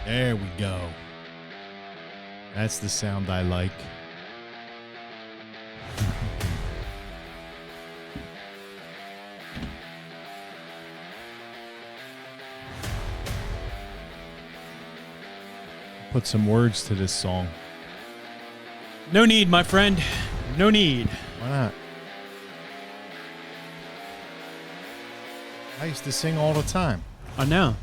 There we go. That's the sound I like. Put some words to this song. No need, my friend. No need. Why not? I used to sing all the time. I know.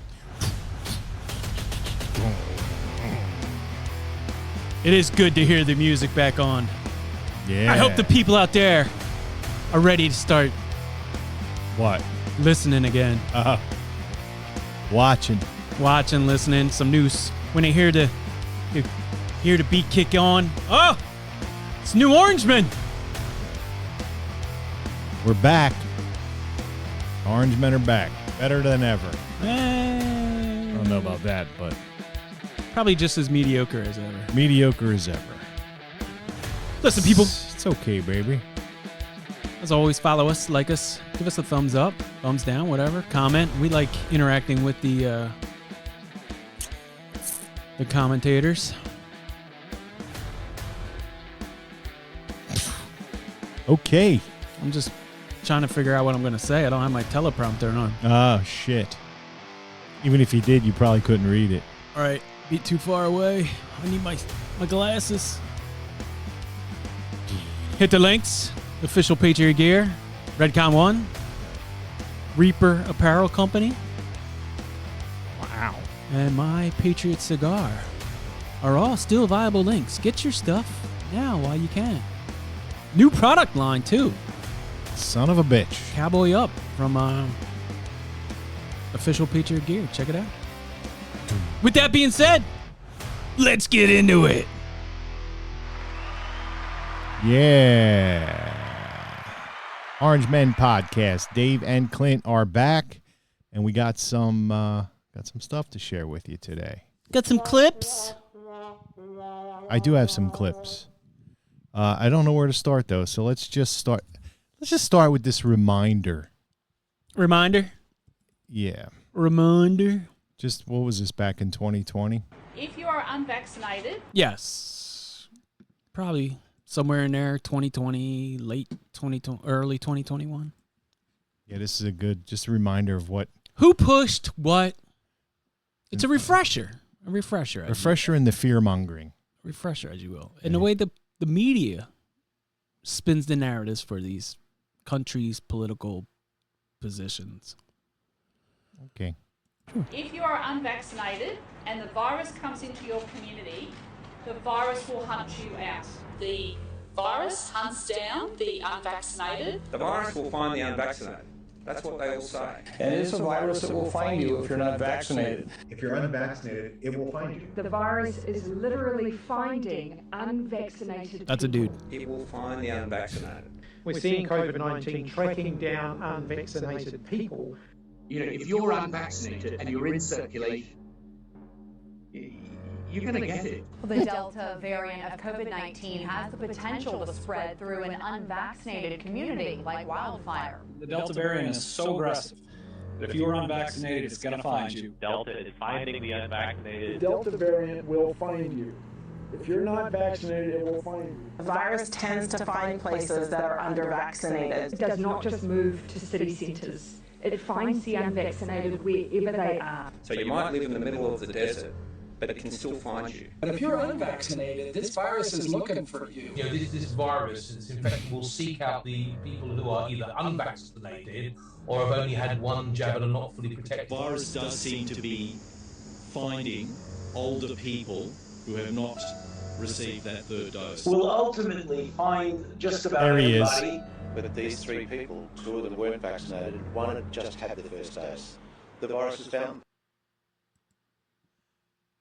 It is good to hear the music back on. Yeah. I hope the people out there are ready to start What? listening again. Watching. Watching, listening, some news. When they hear the beat kick on. Oh! It's New Orangeman. We're back. Orange men are back. Better than ever. I don't know about that, but Probably just as mediocre as ever. mediocre as ever. Listen, people. It's okay, baby. As always, follow us, like us, give us a thumbs up, thumbs down, whatever. Comment. We like interacting with the commentators. Okay. I'm just trying to figure out what I'm going to say. I don't have my teleprompter on. Oh, shit. Even if you did, you probably couldn't read it. All right, beat too far away. I need my glasses. Hit the links. Official Patriot gear. Redcon 1. Reaper Apparel Company. Wow. And My Patriot Cigar are all still viable links. Get your stuff now while you can. New product line, too. Son of a bitch. Cowboy Up from Official Patriot Gear. Check it out. With that being said, let's get into it. Yeah. Orange Men Podcast. Dave and Clint are back, and we got some stuff to share with you today. Got some clips? I do have some clips. I don't know where to start though, so let's just start with this reminder. Reminder? Yeah. Reminder? Just what was this back in 2020? If you are unvaccinated, Yes. Probably somewhere in there, 2020, late 2020, early 2021. Yeah, this is just a reminder of what Who pushed what? It's a refresher. A refresher. refresher in the fear mongering. Refresher, as you will. And the way the media spins the narratives for these countries' political positions. Okay. if you are unvaccinated and the virus comes into your community, the virus will hunt you out. The virus hunts down the unvaccinated. The virus will find the unvaccinated. That's what they all say. And it is a virus that will find you if you're not vaccinated. If you're unvaccinated, it will find you. The virus is literally finding unvaccinated That's a dude. It will find the unvaccinated. We're seeing COVID-19 tracking down unvaccinated people. You know, if you're unvaccinated and you're in circulation, you're going to get it. The Delta variant of COVID-19 has the potential to spread through an unvaccinated community like wildfire. The Delta variant is so aggressive that if you're unvaccinated, it's going to find you. Delta is finding the unvaccinated. The Delta variant will find you. If you're not vaccinated, it will find you. The virus tends to find places that are under-vaccinated. It does not just move to city centres. It finds the unvaccinated wherever they are. So you might live in the middle of the desert, but it can still find you. But if you're unvaccinated, this virus is looking for you. You know, this virus, this infection will seek out the people who are either unvaccinated or have only had one jab and are not fully protected. The virus does seem to be finding older people who have not received that third dose. We'll ultimately find just about There he is. everybody. But these three people, two of them weren't vaccinated, one had just had the first dose. The virus was found.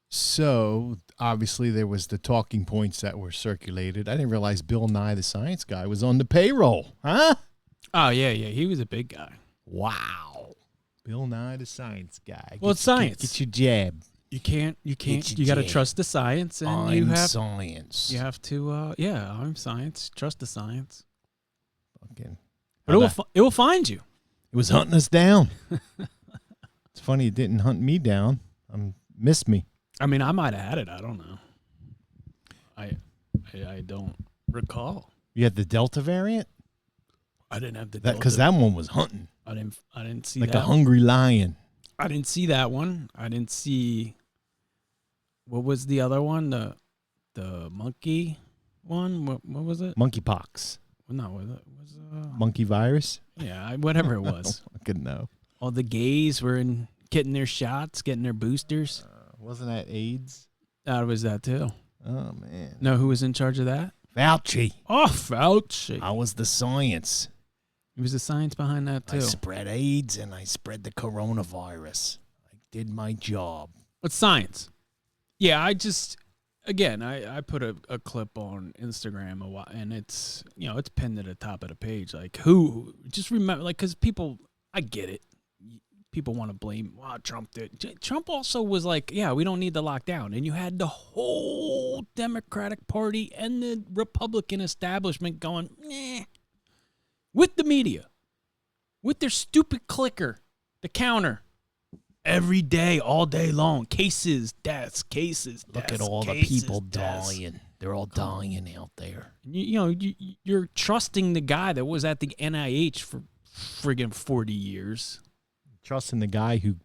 So, obviously, there was the talking points that were circulated. I didn't realize Bill Nye, the science guy, was on the payroll. Huh? Oh, yeah. He was a big guy. Wow. Bill Nye, the science guy. Well, it's science. Get your jab. You can't. You got to trust the science, and I'm science. You have to. I'm science. Trust the science. Fucking. But it will find you. It was hunting us down. It's funny it didn't hunt me down. Missed me. I mean, I might have had it. I don't know. I don't recall. You had the Delta variant? I didn't have the That because that one was hunting. I didn't see like that a hungry lion. I didn't see that one. I didn't see. What was the other one? The monkey one. What was it? Monkeypox. No, it was monkey virus. Yeah, whatever it was. I couldn't know. All the gays were getting their shots, getting their boosters. Wasn't that AIDS? That was that too. Oh man. No, who was in charge of that? Fauci. Oh, Fauci. I was the science. It was the science behind that too. I spread AIDS and I spread the coronavirus. I did my job. But science. Yeah, I put a clip on Instagram a while, and it's it's pinned at the top of the page. Like who? Just remember, like, because people, I get it. People want to blame. Wow, Trump did. Trump also was like, yeah, we don't need the lockdown, and you had the whole Democratic Party and the Republican establishment going, nah, with the media, with their stupid clicker, the counter. Every day, all day long, cases, deaths. Look at all the people dying. They're all dying out there. You're trusting the guy that was at the NIH for friggin' 40 years. Trusting the guy who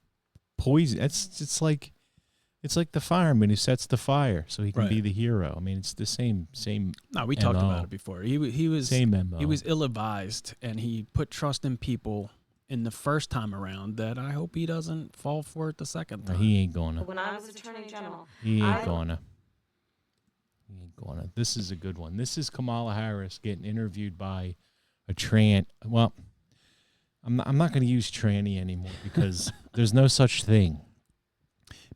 poisoned. It's like the fireman who sets the fire so he can be the hero. I mean, it's the same. No, we talked about it before. He was same MO. He was ill-advised, and he put trust in people in the first time around that I hope he doesn't fall for it the second time. He ain't gonna. When I was Attorney General, He ain't gonna. This is a good one. This is Kamala Harris getting interviewed by a well, I'm not going to use tranny anymore because there's no such thing.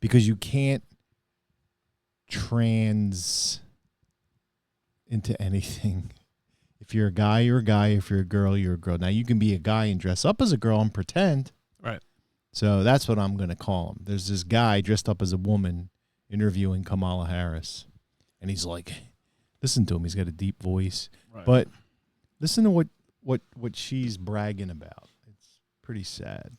Because you can't trans into anything. If you're a guy, you're a guy. If you're a girl, you're a girl. Now, you can be a guy and dress up as a girl and pretend. Right. So that's what I'm going to call him. There's this guy dressed up as a woman interviewing Kamala Harris. And he's like, listen to him. He's got a deep voice. Right. But listen to what she's bragging about. It's pretty sad.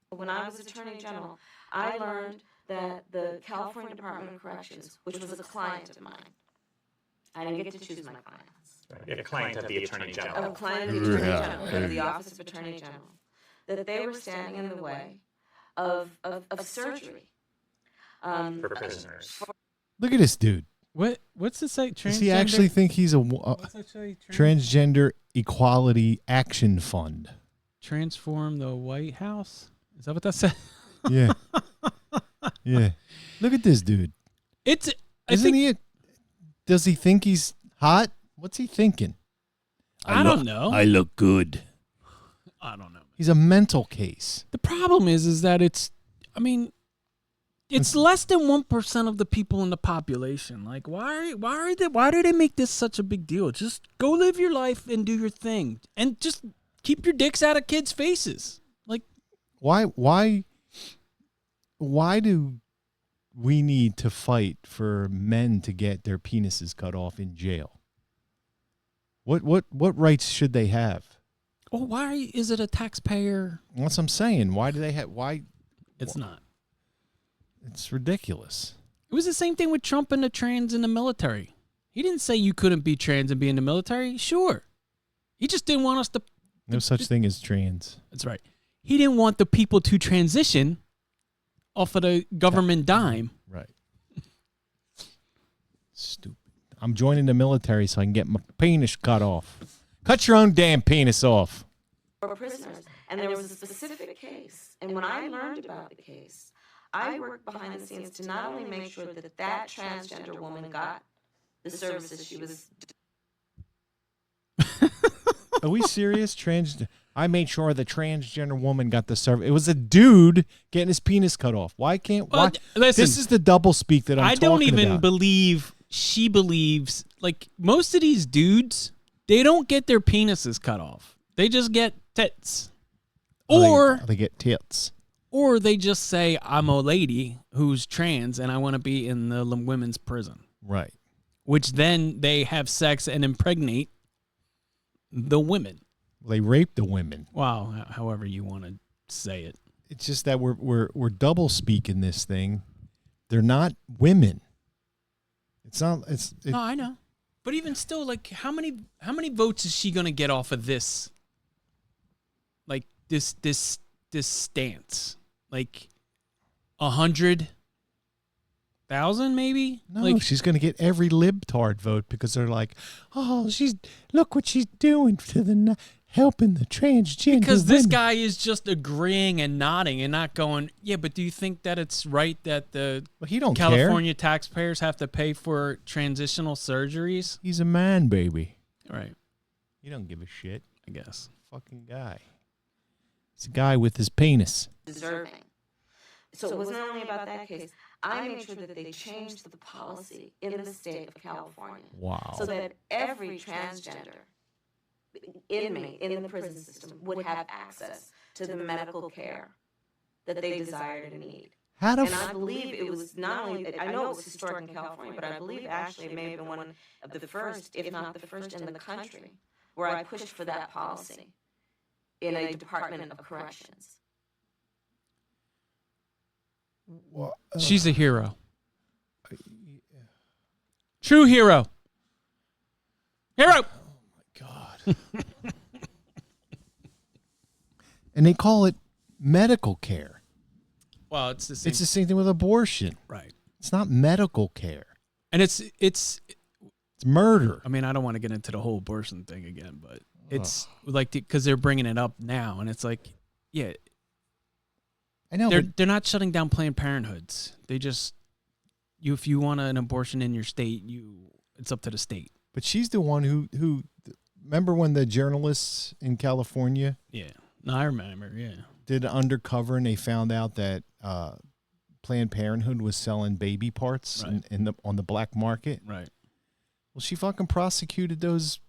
When I was Attorney General, I learned that the California Department of Corrections, which was a client of mine, I didn't get to choose my clients. A client of the Attorney General. A client of the Attorney General, of the Office of Attorney General, that they were standing in the way of surgery. For prisoners. Look at this dude. What's it say? Does he actually think he's a transgender equality action fund? Transform the White House? Is that what that said? Yeah. Yeah. Look at this dude. Isn't he? Does he think he's hot? What's he thinking? I don't know. I look good. I don't know. He's a mental case. The problem is that it's less than 1% of the people in the population. Like, why do they make this such a big deal? Just go live your life and do your thing, and just keep your dicks out of kids' faces. Like, why do we need to fight for men to get their penises cut off in jail? What rights should they have? Oh, why is it a taxpayer? That's what I'm saying. Why do they have? Why? It's not. It's ridiculous. It was the same thing with Trump and the trans in the military. He didn't say you couldn't be trans and be in the military. Sure. He just didn't want us to. No such thing as trans. That's right. He didn't want the people to transition off of the government dime. Right. Stupid. I'm joining the military so I can get my penis cut off. Cut your own damn penis off. For prisoners. And there was a specific case. And when I learned about the case, I worked behind the scenes to not only make sure that that transgender woman got the services she was. Are we serious? I made sure the transgender woman got the service. It was a dude getting his penis cut off. Why can't? Why? Listen, this is the double speak that I don't even about. believe she believes. Like, most of these dudes, they don't get their penises cut off. They just get tits, or they get tits. Or they just say, I'm a lady who's trans and I want to be in the women's prison. Right. Which then they have sex and impregnate the women. They rape the women. Wow, however you want to say it. It's just that we're double speaking this thing. They're not women. It's not. No, I know. But even still, like, how many votes is she gonna get off of this? Like this stance, like 100,000 maybe. No, like she's gonna get every libtard vote because they're like, oh, look what she's doing to the helping the transgender. Because this women. guy is just agreeing and nodding and not going, yeah, but do you think that it's right that the he don't California taxpayers have to pay for transitional surgeries? He's a man, baby. Right. He don't give a shit. I guess. Fucking guy. He's a guy with his penis. Deserving. So it wasn't only about that case. I made sure that they changed the policy in the state of California. Wow. So that every transgender inmate in the prison system would have access to the medical care that they desired and need. And I believe it was not only, I know it was historic in California, but I believe actually it may have been one of the first, if not the first in the country, where I pushed for that policy in a Department of Corrections. Well, she's a hero. True hero. Hero. And they call it medical care. Well, it's the same. It's the same thing with abortion. Right. It's not medical care. And it's murder. I mean, I don't want to get into the whole abortion thing again, but it's like because they're bringing it up now, and it's like, yeah, I know they're not shutting down Planned Parenthoods. They just if you want an abortion in your state, it's up to the state. But she's the one who remember when the journalists in California? Yeah. No, I remember, yeah. Did undercover and they found out that Planned Parenthood was selling baby parts on the black market. Right. Well, she fucking prosecuted those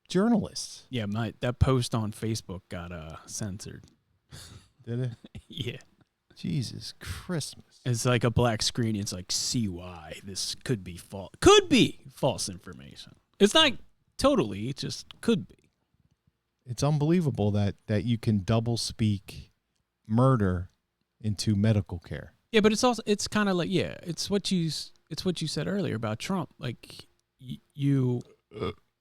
journalists. Yeah, that post on Facebook got censored. Did it? Yeah. Jesus Christmas. It's like a black screen. It's like, see why this could be false. Could be false information. It's not totally. It just could be. It's unbelievable that you can double speak murder into medical care. Yeah, but it's kind of like, yeah, it's what you said earlier about Trump. Like he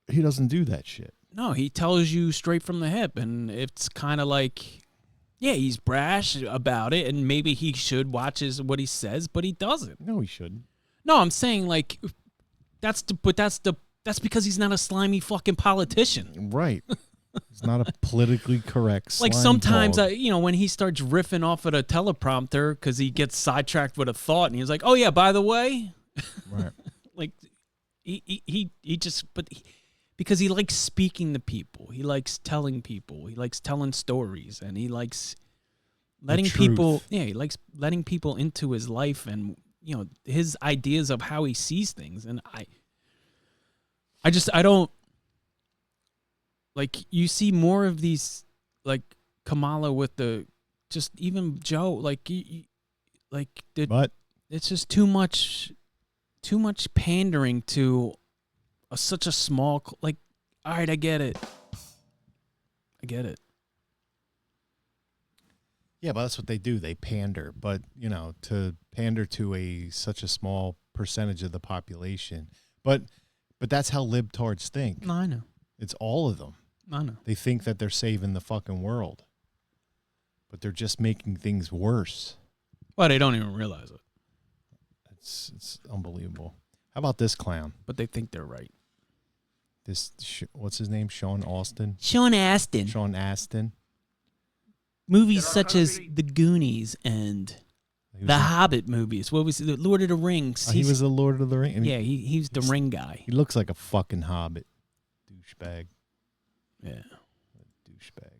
doesn't do that shit. No, he tells you straight from the hip, and it's kind of like, yeah, he's brash about it, and maybe he should watch what he says, but he doesn't. No, he shouldn't. No, I'm saying like that's because he's not a slimy fucking politician. Right. It's not a politically correct like sometimes when he starts riffing off of a teleprompter because he gets sidetracked with a thought and he's like, oh yeah, by the way, right. Like he just because he likes speaking to people, he likes telling people, he likes telling stories, and he likes letting people he likes letting people into his life and his ideas of how he sees things. And I don't like, you see more of these, like Kamala with just even Joe, like but it's just too much pandering to such a small, like, all right, I get it. Yeah, but that's what they do. They pander, but to pander to such a small percentage of the population. But that's how libtards think. No, I know. It's all of them. I know. They think that they're saving the fucking world, but they're just making things worse. Well, they don't even realize it. It's unbelievable. How about this clown? But they think they're right. What's his name? Sean Astin. Sean Astin. Movies such as The Goonies and the Hobbit movies. What was it? The Lord of the Rings. He was the Lord of the Rings. Yeah, he's the ring guy. He looks like a fucking hobbit. Douchebag. Yeah. Douchebag.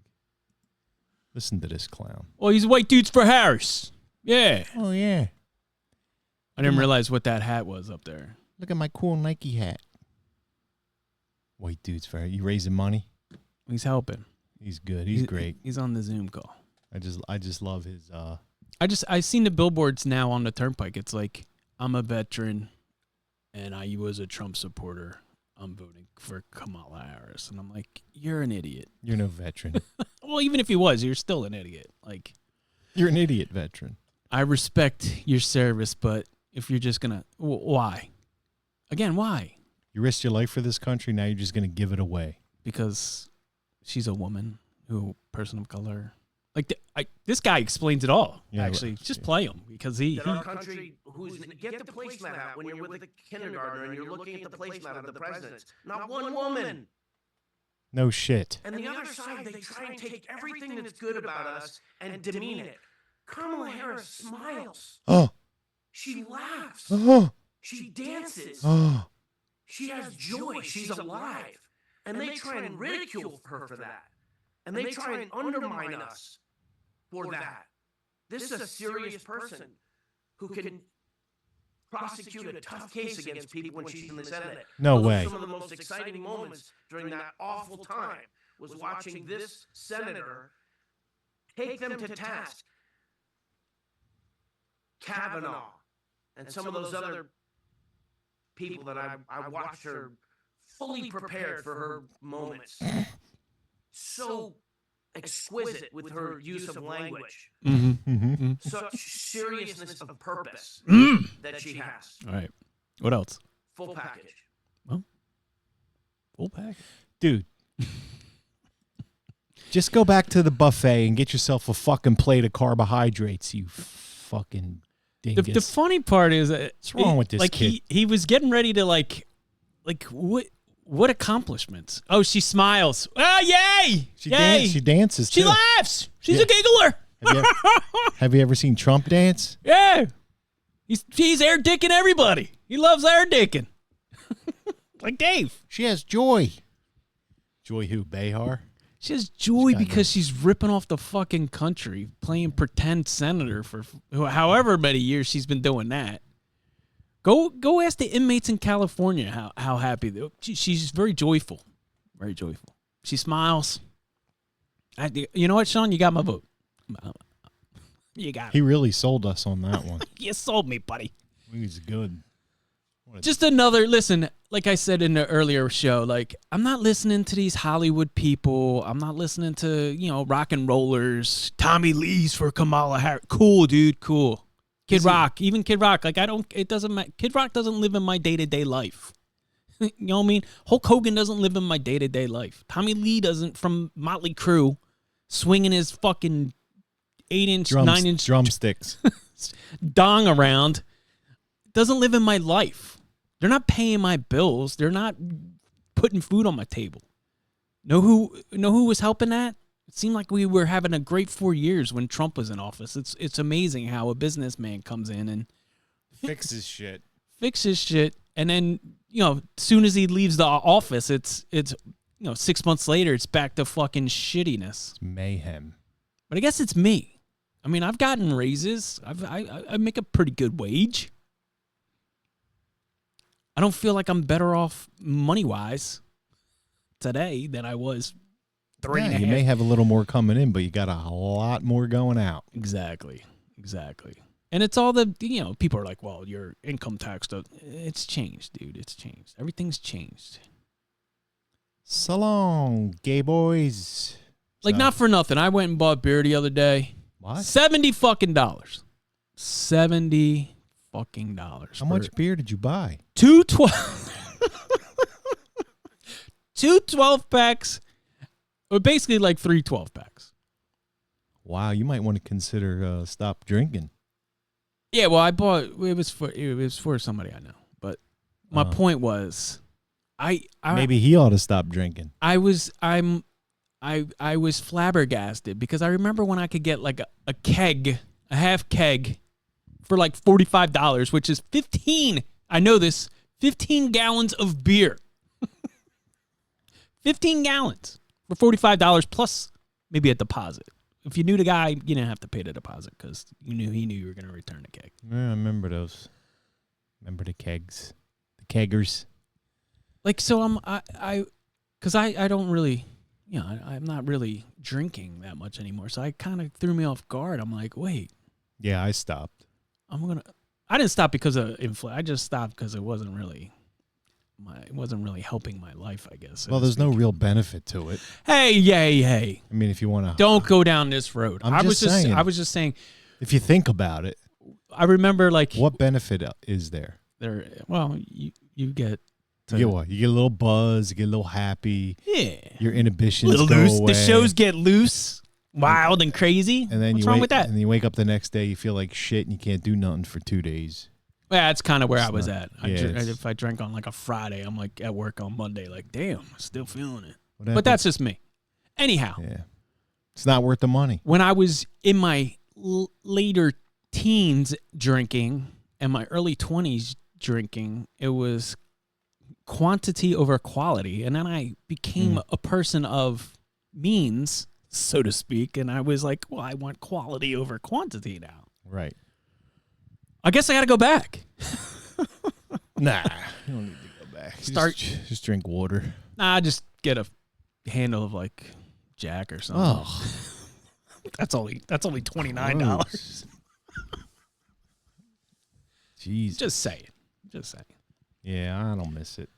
Listen to this clown. Oh, he's White Dudes for Harris. Yeah. Oh, yeah. I didn't realize what that hat was up there. Look at my cool Nike hat. White Dudes for Harris. You raising money? He's helping. He's good. He's great. He's on the Zoom call. I just love his I seen the billboards now on the turnpike. It's like, I'm a veteran and I was a Trump supporter. I'm voting for Kamala Harris. And I'm like, you're an idiot. You're no veteran. Well, even if he was, you're still an idiot. Like, You're an idiot veteran. I respect your service, but if you're just gonna, why? Again, why? You risked your life for this country. Now you're just gonna give it away because she's a woman, person of color. Like this guy explains it all. Yeah, actually, just play him because he. Our country, get the placemat out when you're with a kindergartner and you're looking at the placemat of the presidents. Not one woman. No shit. And the other side, they try and take everything that's good about us and demean it. Kamala Harris smiles. Oh. She laughs. Oh. She dances. Oh. She has joy. She's alive. And they try and ridicule her for that. And they try and undermine us for that. This is a serious person who can prosecute a tough case against people when she's in the Senate. No way. Some of the most exciting moments during that awful time was watching this senator take them to task. Kavanaugh and some of those other people that I watched her fully prepared for her moments. So exquisite with her use of language. Such seriousness of purpose that she has. All right. What else? Full package. Well, full package. Dude. Just go back to the buffet and get yourself a fucking plate of carbohydrates, you fucking dingus. The funny part is what's wrong with this kid? He was getting ready to like what accomplishments? Oh, she smiles. Oh, yay! Yay! She dances too. She laughs. She's a giggler. Have you ever seen Trump dance? Yeah. He's air dicking everybody. He loves air dicking. Like Dave. She has joy. Joy who? Behar? She has joy because she's ripping off the fucking country, playing pretend senator for however many years she's been doing that. Go ask the inmates in California how happy they are. She's very joyful. Very joyful. She smiles. You know what, Sean? You got my vote. You got it. He really sold us on that one. You sold me, buddy. He's good. Just another, listen, like I said in the earlier show, like, I'm not listening to these Hollywood people. I'm not listening to, rock and rollers. Tommy Lee's for Kamala Harris. Cool, dude, cool. Kid Rock, even Kid Rock, it doesn't matter. Kid Rock doesn't live in my day-to-day life. You know what I mean? Hulk Hogan doesn't live in my day-to-day life. Tommy Lee doesn't, from Motley Crue, swinging his fucking 8-inch, 9-inch drumsticks dong around, doesn't live in my life. They're not paying my bills. They're not putting food on my table. Know who was helping that? It seemed like we were having a great 4 years when Trump was in office. It's amazing how a businessman comes in and fixes shit. And then, as soon as he leaves the office, it's 6 months later, it's back to fucking shittiness. It's mayhem. But I guess it's me. I mean, I've gotten raises. I make a pretty good wage. I don't feel like I'm better off money-wise today than I was 3.5. You may have a little more coming in, but you got a lot more going out. Exactly. And it's all the, people are like, well, your income tax, it's changed, dude. It's changed. Everything's changed. So long, gay boys. Like, not for nothing. I went and bought beer the other day. What? $70 fucking dollars. $70 fucking dollars. How much beer did you buy? 2 12 packs. Or basically like 3 12 packs. Wow, you might want to consider stop drinking. Yeah, well, I bought it was for somebody I know. But my point was, I maybe he ought to stop drinking. I was flabbergasted because I remember when I could get like a keg, a half keg, for like $45, which is 15. I know this. 15 gallons of beer. 15 gallons for $45 plus maybe a deposit. If you knew the guy, you didn't have to pay the deposit because he knew you were going to return the keg. Yeah, I remember those. Remember the kegs, the keggers. Like, so because I don't really, I'm not really drinking that much anymore. So I kind of threw me off guard. I'm like, wait. Yeah, I stopped. I didn't stop because of inflation. I just stopped because it wasn't really. it wasn't really helping my life, I guess. so Well, to there's no speak. real benefit to it. Hey. I mean, if you want to, Don't go down this road. I was just saying. If you think about it, I remember like what benefit is there? Well, you get. You get what? You get a little buzz. You get a little happy. Yeah. Your inhibitions Little go loose. away. The shows get loose, wild and crazy. And then what's you wrong with that? And then you wake up the next day, you feel like shit, and you can't do nothing for 2 days. Yeah, that's kind of where I was at. it's- If I drank on like a Friday, I'm like at work on Monday, like, damn, I'm still feeling it. What But happened? that's just me. Anyhow, Yeah, it's not worth the money. when I was in my later teens drinking and my early 20s drinking, it was quantity over quality. And then I became a person of means, so to speak. And I was like, well, I want quality over quantity now. Right. I guess I got to go back. Nah, you don't need to go back. Just drink water. Nah, just get a handle of like Jack or something. Oh, That's only $29. jeez. Just saying. Yeah, I don't miss it.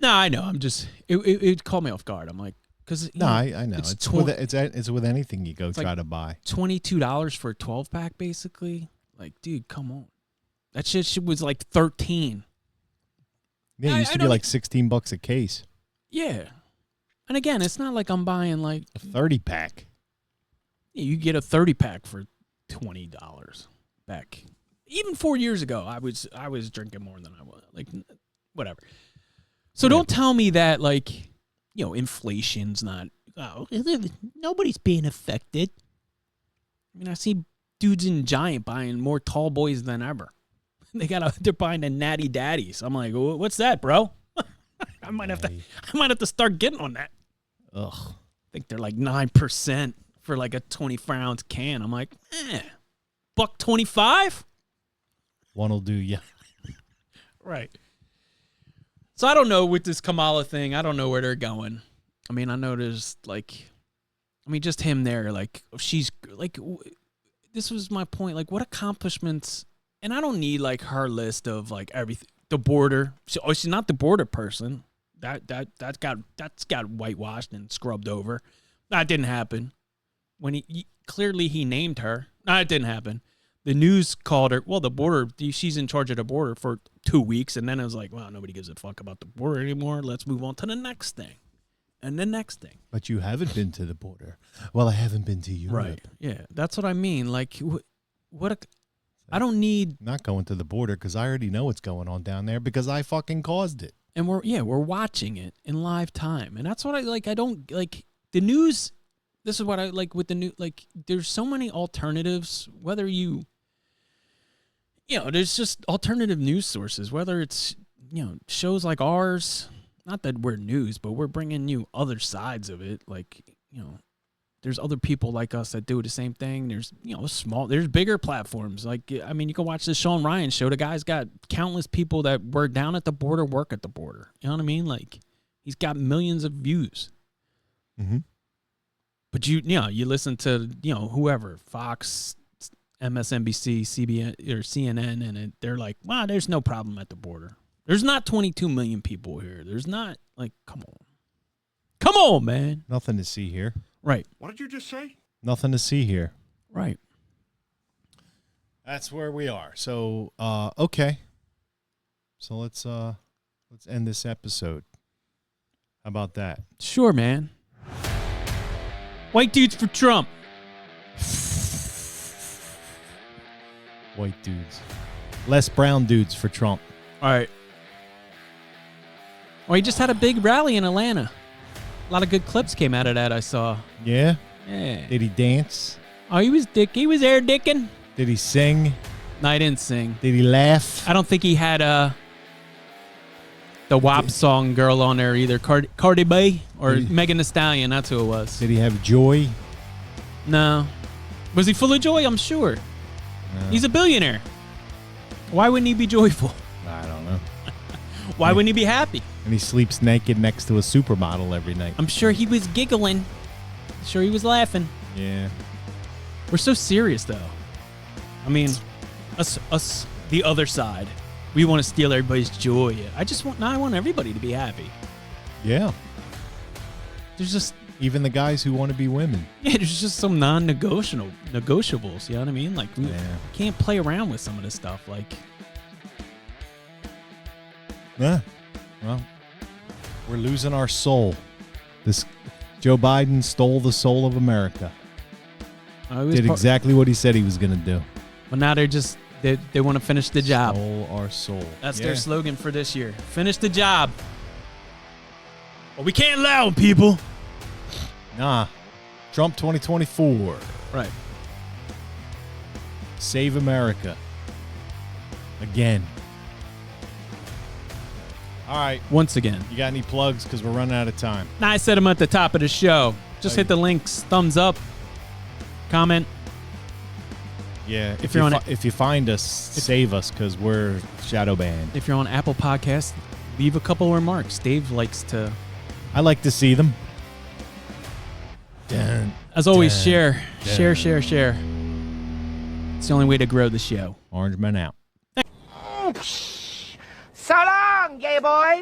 No, I know. I'm just it caught me off guard. I'm like, because No, I know. It's with anything you go it's try like to buy. $22 for a 12-pack, basically. Like, dude, come on. That shit was like 13. Yeah, it used to be like $16 a case. Yeah. And again, it's not like I'm buying like A 30-pack. you get a 30-pack for $20 back. Even 4 years ago, I was drinking more than I was. Like, whatever. So don't tell me that, like, inflation's not. Oh, nobody's being affected. I mean, I see dudes in Giant buying more tall boys than ever. They're buying the Natty Daddies. I'm like, what's that, bro? I might have to start getting on that. Ugh. I think they're like 9% for like a 24-ounce can. I'm like, $1.25. One'll do ya. Right. So I don't know with this Kamala thing. I don't know where they're going. I mean, I know there's just him there. Like, she's like, this was my point. Like, what accomplishments? And I don't need like her list of like everything. The border. She's not the border person. That's got whitewashed and scrubbed over. That didn't happen. When he clearly named her. No, it didn't happen. The news called her, well, the border, she's in charge of the border for 2 weeks. And then it was like, well, nobody gives a fuck about the border anymore. Let's move on to the next thing. And the next thing. But you haven't been to the border. Well, I haven't been to Europe. Right. Yeah, that's what I mean. Like, I don't need. Not going to the border because I already know what's going on down there because I fucking caused it. And we're watching it in live time. And that's what I like. I don't like the news. This is what I like with the new, like, there's so many alternatives, whether there's just alternative news sources, whether it's, shows like ours, not that we're news, but we're bringing you other sides of it. Like, there's other people like us that do the same thing. There's, there's bigger platforms. Like, I mean, you can watch the Sean Ryan show. The guy's got countless people that were down at the border, work at the border. You know what I mean? Like, he's got millions of views. Mm-hmm. But you listen to, whoever, Fox, MSNBC, CBN, or CNN, and they're like, wow, there's no problem at the border. There's not 22 million people here. There's not, like, come on. Come on, man. Nothing to see here. Right. What did you just say? Nothing to see here. Right. That's where we are. So, okay. So let's end this episode. How about that? Sure, man. White dudes for Trump. White dudes. Less brown dudes for Trump. All right. Well, he just had a big rally in Atlanta. A lot of good clips came out of that, I saw. Yeah? Yeah. Did he dance? Oh, he was air dicking. Did he sing? No, he didn't sing. Did he laugh? I don't think he had the WAP song girl on there either. Cardi B or Megan Thee Stallion. That's who it was. Did he have joy? No. Was he full of joy? I'm sure. No. He's a billionaire. Why wouldn't he be joyful? I don't know. Why wouldn't he be happy? And he sleeps naked next to a supermodel every night. I'm sure he was giggling. I'm sure he was laughing. Yeah. We're so serious, though. I mean, us, the other side. we want to steal everybody's joy. I want everybody to be happy. Yeah. There's just even the guys who want to be women. Yeah, there's just some negotiables. You know what I mean? Like we can't play around with some of this stuff. Like, yeah. Well, we're losing our soul. This Joe Biden stole the soul of America. Did exactly what he said he was going to do. But now they want to finish the job. Stole our soul. That's their slogan for this year. Finish the job. Well, we can't allow them, people. Nah. Trump 2024. Right. Save America. Again. All right. Once again. You got any plugs? Because we're running out of time. Nah, I said them at the top of the show. Just hit the links. Thumbs up. Comment. Yeah. If you find us, save us because we're shadow banned. If you're on Apple Podcasts, leave a couple remarks. Dave likes to. I like to see them. As always, share. Share. It's the only way to grow the show. Orange Man out. So long, gay boys.